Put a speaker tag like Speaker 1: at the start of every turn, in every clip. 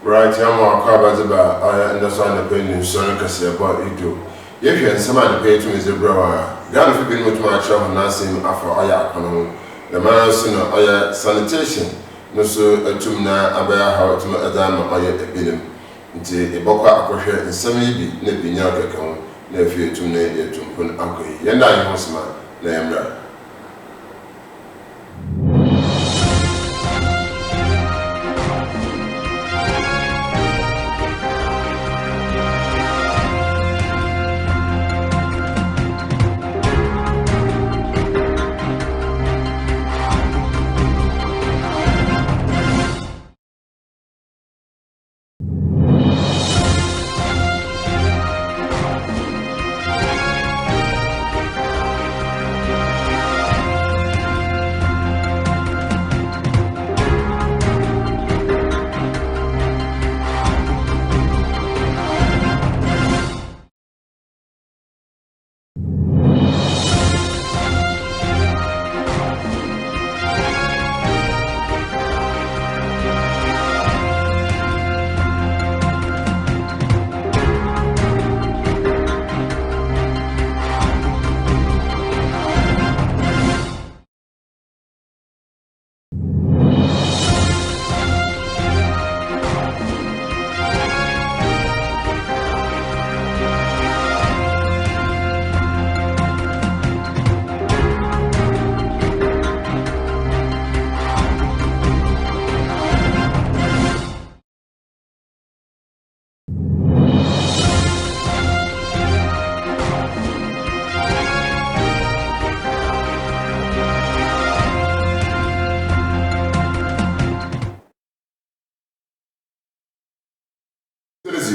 Speaker 1: Right, I'm a Kabaziba, I understand the pain in Sonicus about you do. If you and some other pay to Mr. Brower, God have been with my trouble, nothing after Ayakono. The man sooner Aya sanitation, no so a tumna, Abaya how to Adam Aya Ebilim. Until a boca aquasher and some maybe never Yaka, nephew to name to put uncle. Yenda Hosman, Lambra.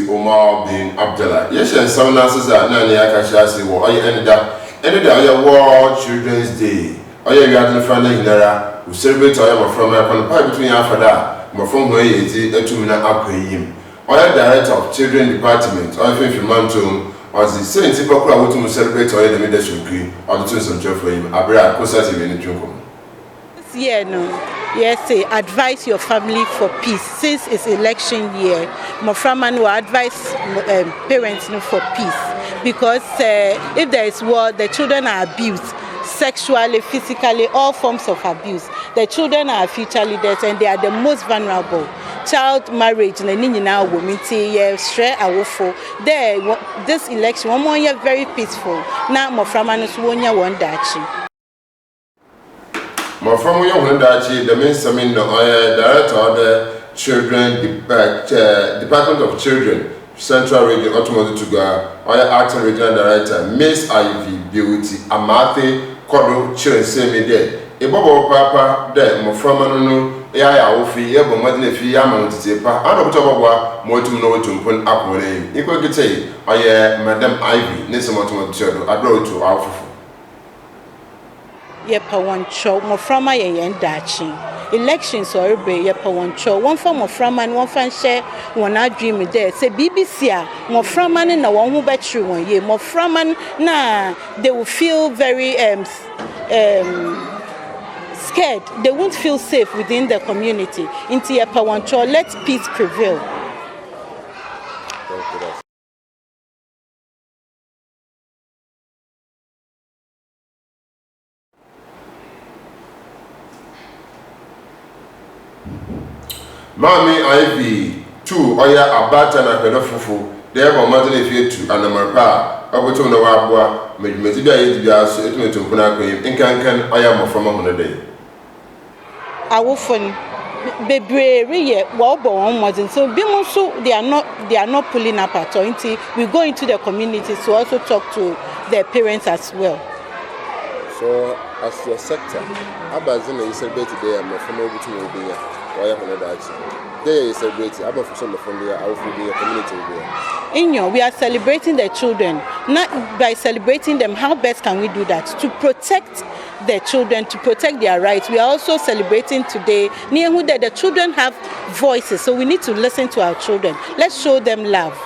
Speaker 1: Omar bin Abdullah. Yes, and some nurses are Nani Akashasi, or I ended up World Children's Day. I got the family in Nara, who celebrate I am from my pipe between Afada, my from where is it a 2 minute up him. I am director of Children Department, I think from Mantum, as the same people who celebrate all the leadership green, or the twins of for him, Abra, Cosative in the Jungle.
Speaker 2: Yeah, no. Yes, say advise your family for peace. Since it's election year, Moframan will advise parents for peace. Because if there is war, the children are abused sexually, physically, all forms of abuse. The children are future leaders and they are the most vulnerable. Child marriage, this election, one more year very peaceful. Now Moframan is 1 year one dachi.
Speaker 1: My family, the main summit, director of the Children Department of Children, Central Region, Automotive to go, Acting Regional Director, Miss Ivy Beauty, Amate, Kodo, Children, same day. A bubble papa, then Moframano, Ofi, Ebo Madelefi, Yamon, Tipa, and of Tobawa, more to know to put up with him. You could say, Madam Ivy, Nessa Automotive, I brought to Alpha.
Speaker 2: Yepa one show, Moframa yen dachi. Elections or yepa one show. One for Moframa and one fan share one I dream there. Say BBC Moframa and one who bet you 1 year. Moframa na they will feel very scared. They won't feel safe within the community. Into yepa one show, let peace prevail.
Speaker 1: Mami Ivy, 2 Oya Abata na Pedofufu, there were Martin if you to Anamapa, Abuto no Wabwa, Medibia Edibia, so it went to Punaka, in Kankan, I am from a day.
Speaker 2: I will phone Bebre, Wallborn wasn't so Bimonso, they are not pulling up at all. We go into the community to also talk to their parents as well.
Speaker 1: So, as your sector, Abazina is celebrated today, I'm from over to They is celebrating. I'm from the community.
Speaker 2: We are celebrating the children. Not by celebrating them, how best can we do that? To protect the children, to protect their rights. We are also celebrating today that the children have voices, so we need to listen to our children. Let's show them love.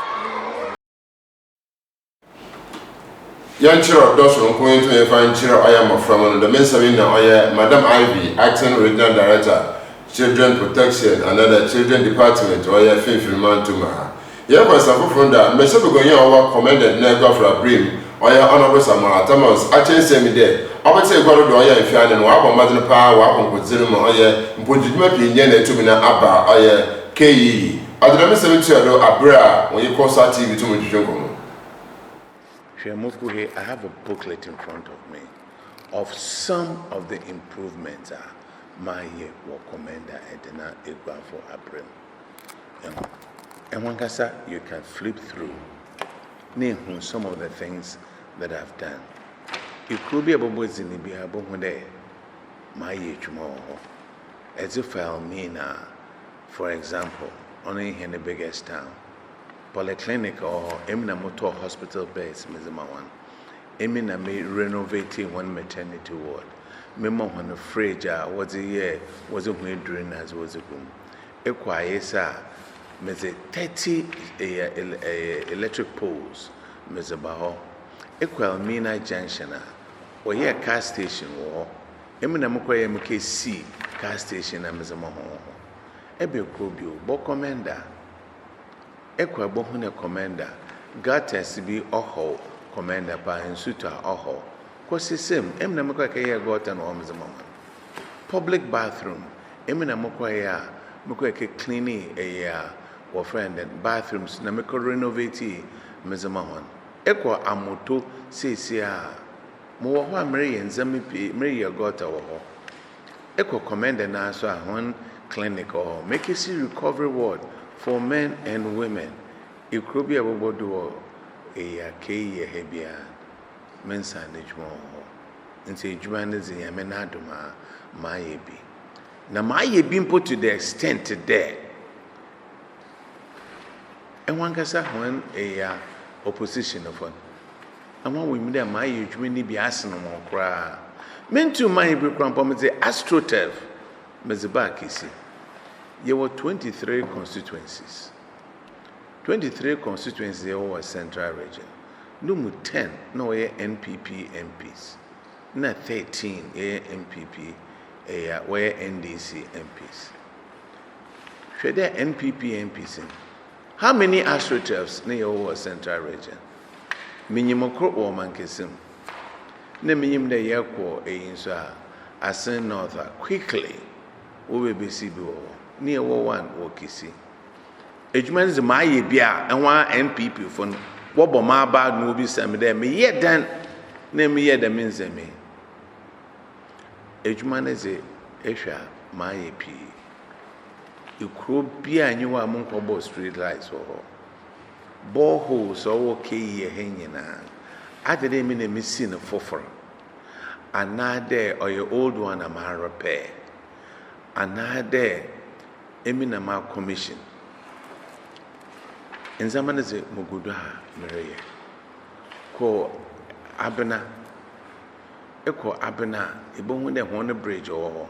Speaker 1: Young Chiro Dawson going to find Chiro I am from the Mensavina Madam Ivy, Acting Regional Director. children protection and the children department or your fin man to ma. Yeah, was a from that. Mr. Begonia over commended Nego for a brim or your honorable Samara Thomas. I change semi day. I would say, God, do I have found and walk on Madden Power, walk on Zilma or your put me to me Abba or your KE. I don't know, Senator Abra when you call TV to me to Jungle.
Speaker 3: I have a booklet in front of me of some of the improvements my war commander Edna Igba for Abram. And one kasa you can flip through name some of the things that I've done. It could be about what's in the behavior one day. My tomorrow. As if I mean, for example, only in the biggest town, polyclinic or Emina Motor Hospital base, Ms. Mawan. Emina may renovate one maternity ward. Memo when a fridge was a year, was a way during as was a room. A quiet, sir. Ms. 30 electric poles, Ms. Baho. Equal Mina Junction, or ye car station war. Emina Mokoya MKC car station, Ms. Mahon. Ebe Krobio, Bo Commander. Equa Bohuna Commander, Gatas be Oho, Commander by Insuta Oho. Kwasi sim, Emina Mokoya got an arms a moment. Public bathroom, Emina Mokoya, Mokoya cleaning a friend and bathrooms, Namiko renovate Mizamawan. Equa Amoto, Sia Moa Mary and Zami Maria got our Equa Commander Nasa, one clinic or make a recovery ward for men and women. It could be about do a key a hebia, men's and more. And say, Juan is a menaduma, my be. Now, my being put to the extent there. And one can say, when a opposition of one. And one we meet my age, we need be asking more cry. Men to my become say, AstroTurf, Mezabaki. There were 23 constituencies. 23 constituencies over Central Region. No 10, no NPP MPs. No 13 NPP, where NDC MPs. Should there NPP MPs in? How many AstroTurfs near over Central Region? Minimum crop or mankisim. Ne minimum the Yako a Asen North quickly. OBCB near one or Kissy. Ejman is my bia and one NPP for what my bad movies some there me yet then name me yet the means me. Ejman is a Esha my AP. You could be a new among Kobo street lights or boreholes or okay hanging on. I didn't mean a missing a foffer. And now there or your old one am I repair. And now there, Eminama Commission. In Zaman is a Mugudaha, Maria. Ko Abena. Eko Abena, Ibon when they want a bridge or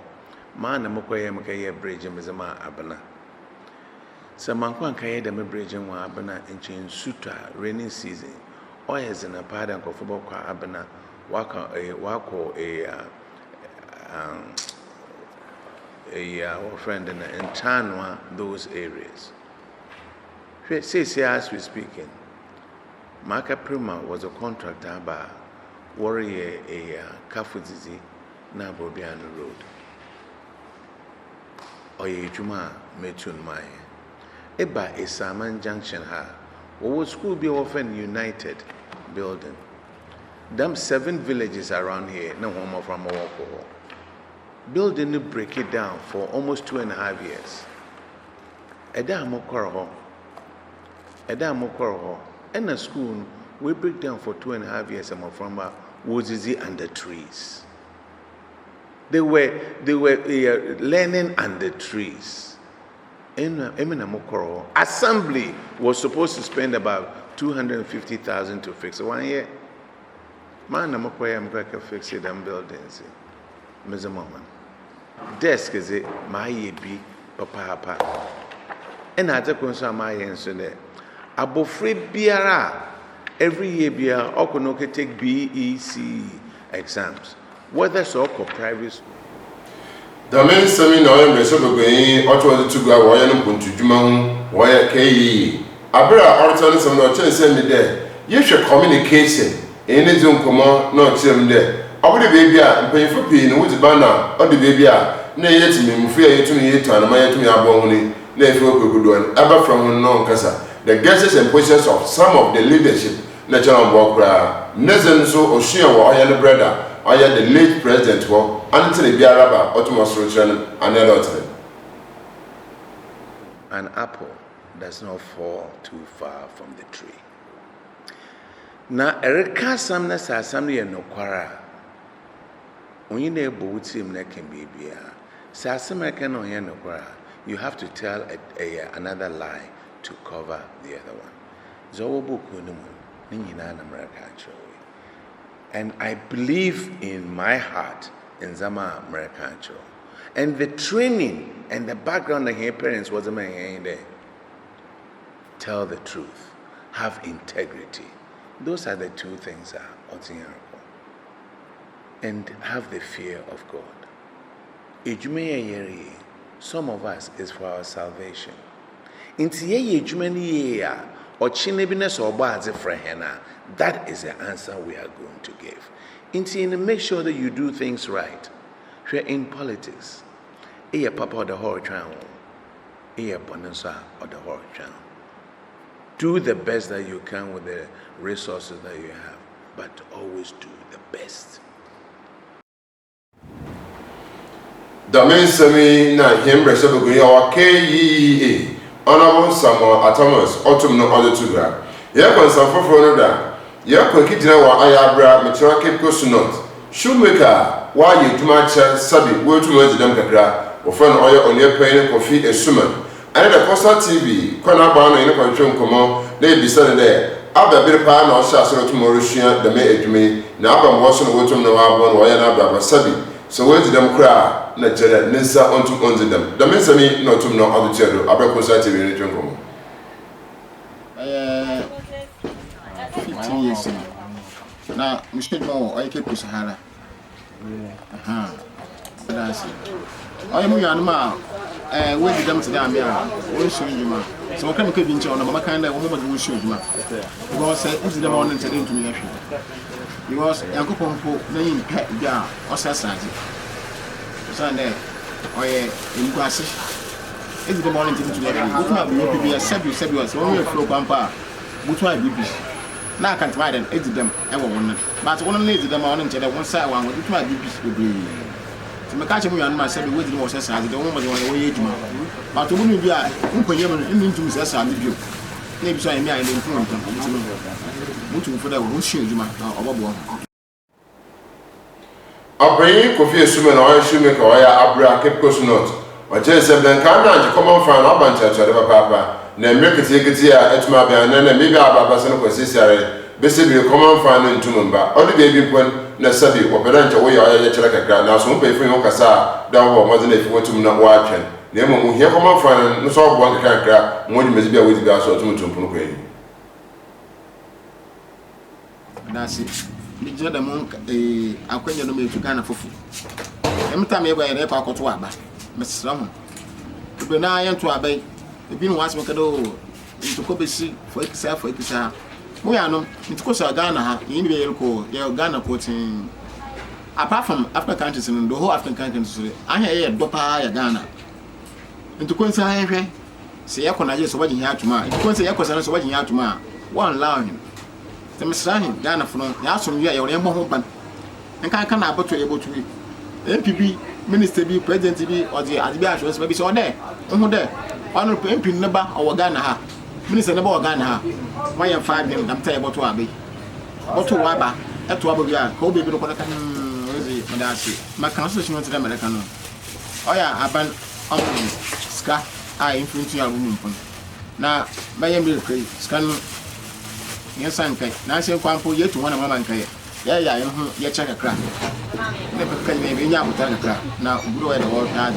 Speaker 3: man, a Mokoya bridge and Mizama Abena. Samanquan Kaya de bridge and Abena in Chain Suta, rainy season, or as in a pardon of football Abena, Wako our friend in Tanwa, those areas. Say, as we speaking, Maka Prima was a contractor by Warrior a Kafuzizi, Nabobiano Road. Oye Juma Metun Maya. Eba a Saman Junction ha, or would school be often united building? Them 7 villages around here, no home from our building to break it down for almost 2.5 years. Edamo Koroho, and a school we break down for 2.5 years. I'm from Wozizi under trees. They were learning under trees. In Eminamokoro, assembly was supposed to spend about 250,000 to fix it 1 year. Man, I'm going to fix it and buildings. Mr. Moment. Desk is it, my be papa. And I take on my answer there. Abo free biara every year biara okonoke take BEC exams. Whether so or private school.
Speaker 1: The men semi no am so going auto to go why no point to juma why ke abra orton some no chen send there you should communication any zone komo no chem there obody baby a mpanyfo pii no wuti bana o de baby a na yetimi mfu ya yetumi yetu ana ma yetumi abon ni na efi okogudo aba from no nkasa the guesses and positions of some of the leadership na channel bokra nezen so oshia wo oya brother oya the late president wo anthony biaraba otumosro channel another.
Speaker 3: An apple does not fall too far from the tree. Na erika samna sa samna ye nokwara onye na ebo wutim na can be bia sa samna can no ye nokwara you have to tell another lie to cover the other one. Zo boku no mu ni na America actually. And I believe in my heart in Zama America actually. And the training and the background of her parents was there. Tell the truth, have integrity. Those are the two things and have the fear of God. Some of us is for our salvation. That is the answer we are going to give. Make sure that you do things right. We're in politics. Papa the whole town. Bonanza or the whole town. Do the best that you can with the resources that you have, but always do the best.
Speaker 1: The men semi na him resebo go ya KEA honorable Samuel Thomas autumn no other to gra. Ya kon san foforo no da. Ya kon kitina wa ayabra metra Cape North. Shoemaker wa ye tuma cha sabi we tuma zidam kakra. Ofan oya onye pen kofi esuma. And the Coastal TV, Kona Bano in a control come they be sudden there. Abba Birpa no Shasro tomorrow, the May Edme, Nabam Watson, Wotum no Abon, Wayana Baba Sabi. So where did them cry? Najera, Nisa onto on them. The Mensami, not to know other children, Abba Coastal TV in the jungle.
Speaker 4: 15 years now, Mr. Mo, I keep Sahara. That's it. I am young man. Where did them to damn ya? Where should you, man? So, come to Vinci on a kind of woman who should, man. Because it's the morning to me. Because Uncle Pompo, name Pet Gar, or Sassati. Sunday, or in Grassy. It's the morning to me. Look up, you be a Sabu, only a flow pampa. Which might be. Now I can't ride and edit them, I won't. But one lady the morning to the one side one, which might be. To make catch me and myself with the most as the woman was on the way. But to win be I, into Mrs. Sabu. Maybe so I may inform them. For that, who should you,
Speaker 1: I bring Kofi Suman or Shoemaker or Abra Cape North. Or just said, then come down to Common Fun or Banter to the Papa. Then make it take it here at my band, and maybe our person was necessary. Basically, Common Fun in Tumumba, or the baby when. Na sabi operante wo ya ya chere kakra na so mpe fun kasa da wo mo na fi wotum na wo atwen na mo hia koma fan no so bo kakra mo di mezi bia wo di bia so tum tum ko yi
Speaker 4: that's it mi je da mon akwanya no me tu kana fofu emta me gba ya pa akoto aba mesra ho be na ya nto abai ebi no wasme kado nto ko besi fo ekisa mo ya no nto so Ghana ha yin be yelko ya Ghana coaching apart from African countries in the whole African countries ahia ya dopa ya Ghana nto ko nsa ahia se ya kona je so waji hia atuma nto ko nsa ya kosa so waji hia atuma one allow him se mesra him Ghana fo no ya so wi ya yo mo ho ban nka na aboto ye botu MPP minister bi president bi or the adibi assurance bi so there who there one MP neba or Ghana ha minister neba or Ghana ha why you 5 them am tell about abi boto wa ba eto abo bia ko be bi no konaka ozi madasi ma constitution no tell America no oya aban ska influence ya woman pon na baye mi kai ska no yesan kai na se kwampo yetu wana mama kai ya yo ya chaka kra ne pe kai be nya mutaka kra na uburo ya the world na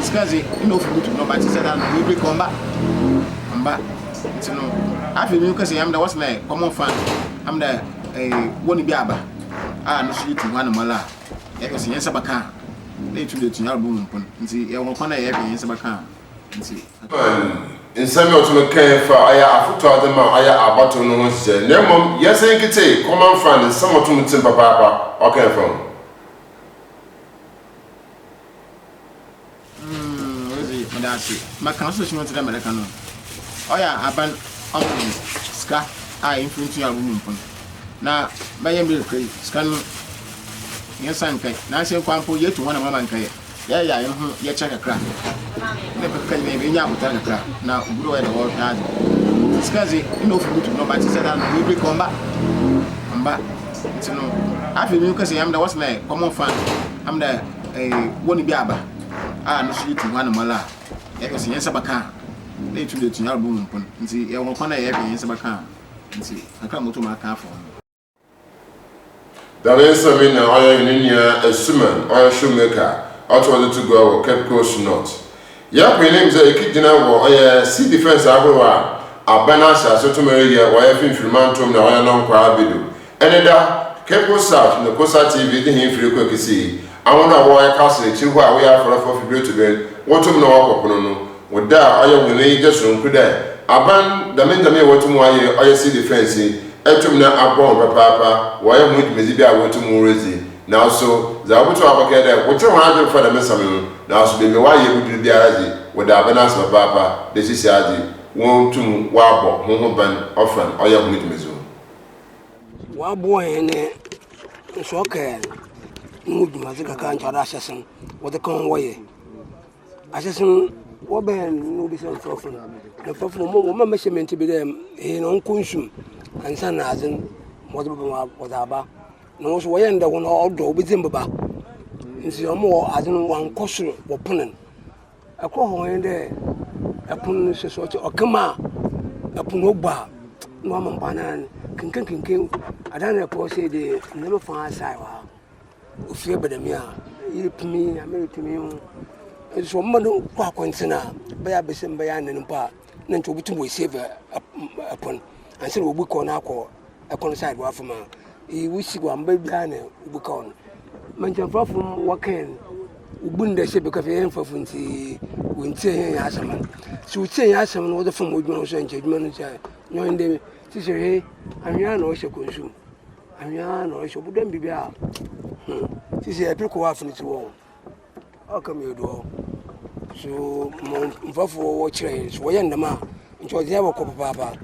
Speaker 4: skazi ino fu mutu no ba ti se da no we come back amba tino afi mi ko se am da what's like common fun am da woni bi aba no su tu wana mala ya ko se yensa baka na etu de tunya album mpon nti e won kwana ye hwe nse baka nti
Speaker 1: nsɛm a ɔtumi kan fa ayɛ afoto ade ma ayɛ abato no ho hyɛ na mmom yɛsɛ nkete common fund nsɛm a ɔtumi tim papaapa ɔkan fa ho
Speaker 4: ozi madasi maka so shimo tira mereka no oya aban ska influence album mpon na baye mbi kai ska no yesan kai na se kwampo yetu wana mama kai ya ho ye check kra ne peka ne be nya buta kra na uburo we the world na skazi ino fu butu no ba ti se da no we komba amba tino afi mi kasi am da was na common fan am da woni bi aba no so yetu wana mala ya kasi yensa baka na etu de tunya album mpon nti ye won kwana ye be yensa baka nti aka moto ma ka afọ
Speaker 1: There is something a suman or a shoemaker out of to go kept close not. Yap names a kitchen or a sea defense agua, a banasa, so to marry or a fin filmantum, or a non quabido. And that kept us out in the Coastal TV, the him for quick see. I want to wire castle, Chihuahua, we are for a few to bed. What to know, Opono, would that I will need just room could there. A ban the men me what to wire or a sea defense. Etum na abon papa wa ya mu mezi bia wotu mu rezi na so za wotu abaka da wotu ha de fa da mesam na so be me wa ye budu bia razi wo da balance papa de sisi adi won tum wa bo ho ban ofan oya mu mezu
Speaker 5: wa bo ene so ka mu duma zika kan chara shasin wo de kan woye ashasin wo ben no bi so fofo na fofo mo measurement bi dem no konsum ansa na azin modu ba wadaba no so wayenda wo no odo obizim baba nsi omo azin wan kosoro wo punen akọ ho yende apun se so okama apun ogba no ampa na kinkin adana ko se de neme fa sai wa ofie bedamia yipimi ameritimi ho so mmadu kwa kwantina ba ya besim ba ya nanin pa na nto bitum we save apun anse wo buko na akọ ekon side wa fama we si wa mba bia na buko on manjamfa fum waken ubunda se be ka fe en fafu nti wontie hen ya asama si utie ya asama no de fam odwuma so nche odwuma no cha nyon de ti se he anwia na o se konsum anwia na o se budam bibia ti se epiko wa funu ti wo akam yedo so mfafo wo kire so wo yenda ma nche o dia wo ko papa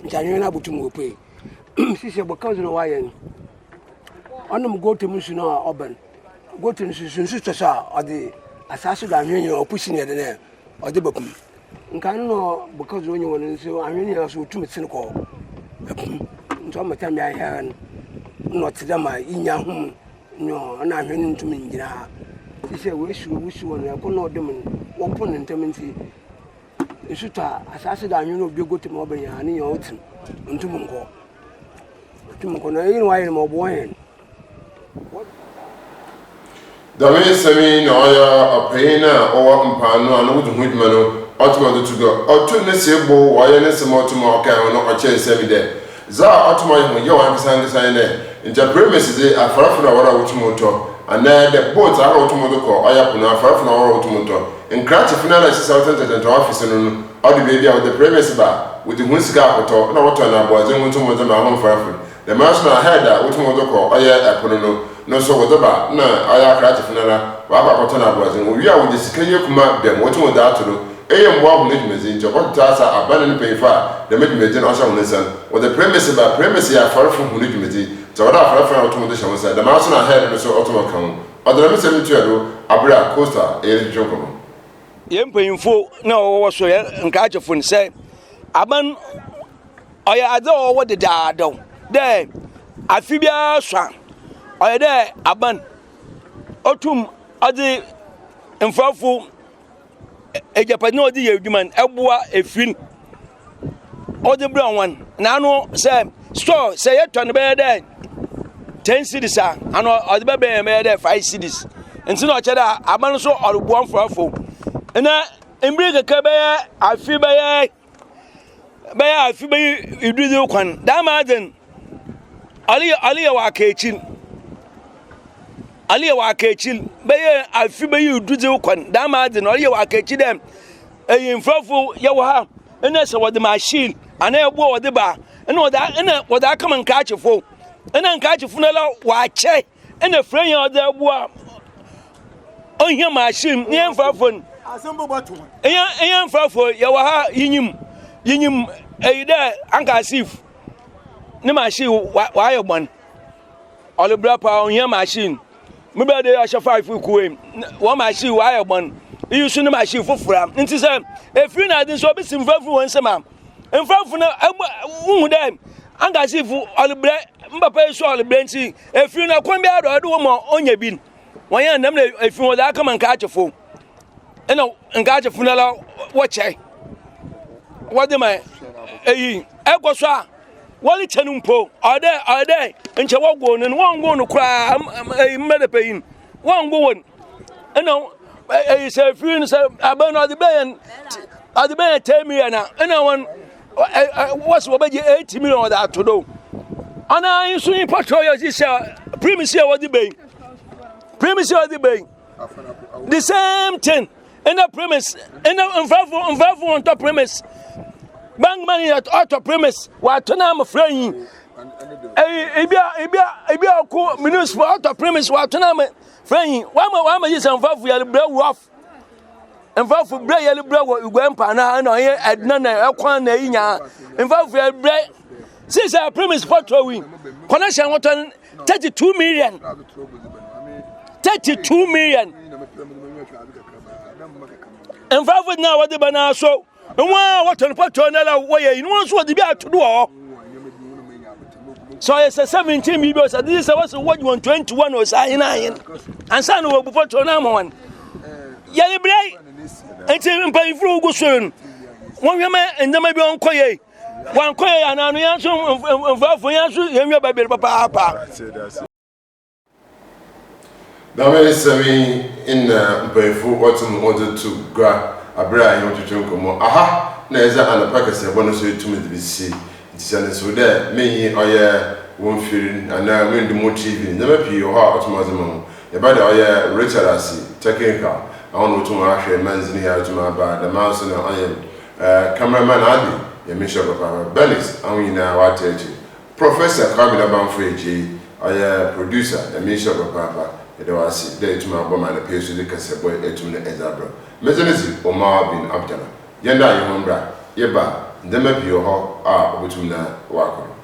Speaker 5: njanyo na butum ope sisi bokazo no wayen onum gote musu na oban gote nsusu tsa ode asaso da anwenye opushi ne de ne ode bakum nkan no bokazo onye won nso anwenye aso otum tin ko nto matam ya ya no tidama inya hum nyo na anwenye ntum ngira sisi we wusu won ya ko no de mun wo pon ntam nti isuta asase da anyu no bi gote mo ban ya ni yo tin ntum nko na yin wa yin mo bo yen
Speaker 1: da me sami na oya opena o mpano anu wudu hudma no otuma to go otu ne sebo wa ye ne semo otuma o kan no o chen sami de za otuma ye ho ye wa ngisa ne nja premises de afarafuna wara wutumo to ana the boat ara wutumo to ko oya kuna afarafuna wara wutumo to nkrati final assistant office no all the baby out the premise ba with the hunsika akoto na wato na aboazen wutumo to ma hon farafun the national head wutumo to ko oya akono no so go ba na oya krati final wa ba akoto na aboazen owi a wo de sikanye kuma dem wutumo da atoro eye mbo ahu ne dmezi njo ko tasa abana ne pefa the medmezi na osha hunsan with the premise ya farafun hu ne dmezi so wada farafun wutumo to shawon the national head no so otomo kan odara me semi tuado abra coastal e jonko
Speaker 6: yempanyimfo na wo so ye nka achefo nse aban oya ade wo de daado de afibia swa oya de aban otum ade mfafo ejapani odi yeduman eboa efin odi brown one na no se store se ye ton be de 10 cities ano odi be de 5 cities nti no che da aban so orubuan mfafo na embrika ka be afi iduzi kwan da maden ali wa kechin ali wa kechil be afi be yuduze ukwan da ma de no ali wa kechi dem mfrafo ye wo ha ene se wode machine ana ebu wode ba ene wode aka man ka achefo ene nka achefo na la wa che ene frɛ yan wode ebu a ohia machine ne mfrafo
Speaker 4: asembo batu
Speaker 6: eyan mfrafo ye wo ha yinyim eyide anka asif ne machine wa ayobon olibra pa ohia machine me be dey asha 5 kuwe one machine wa ayobon you should machine fofura nti say efiri na din so be simfafu won sema mfafu na hu dem anga sifu olibra mbapa iso olibra nti efiri na kon bi ado wo mo onya bi won nam na efiri wo da aka man ka achefo ena nka achefo na la wo chai wo de mai ekoso a wali chanumpo ode nche wogwo no wongo no kra mmede payin wongo won ena say free say abana the ben 10 million ena won what's what be 80 million that to do ana yin so yin patrol you say premise here what the ben the same thing in the premise in the on top premise bank money at auto premise what to na my friend ebia ko municipal auto premise what to na my friend why am use mfafu ya bra rough mfafu bra ya bra wo igwempa na na ye edna na ekwan na yinya mfafu ya bra since our premise patrol win connection what 32 million mfafu na what the bana so nwa what on patrol na la wo ye nwa so de bi atodo o so it's 17 million so this was what you want 21 or say na yin and san wo before to na mo one ya libre enti mpa ifuru go so won hwe ma ndama bi on koye wan koye ananu yan so mfafo yan so yenwe ba bi papa papa
Speaker 1: That is in Mpefu autumn order to gra abra you want to nkomo aha na eza anapa kase bono so etumi de bisi ntisane so de meyi oye won firin ana when the motive never be your heart automazimo e ba de oye Richard asi technical I want to ahwe manzini here to my ba the mouse na oye cameraman adi ye me sure papa Belis awin na watechi Professor Kabila Banfreji oye producer ye me sure papa e de wasi de to my boma na peso de kase boy etum na ezabro mezenesi Omar bin Abdallah yenda ye hombra ye ba ndema bi yo ho a obetum na wakoro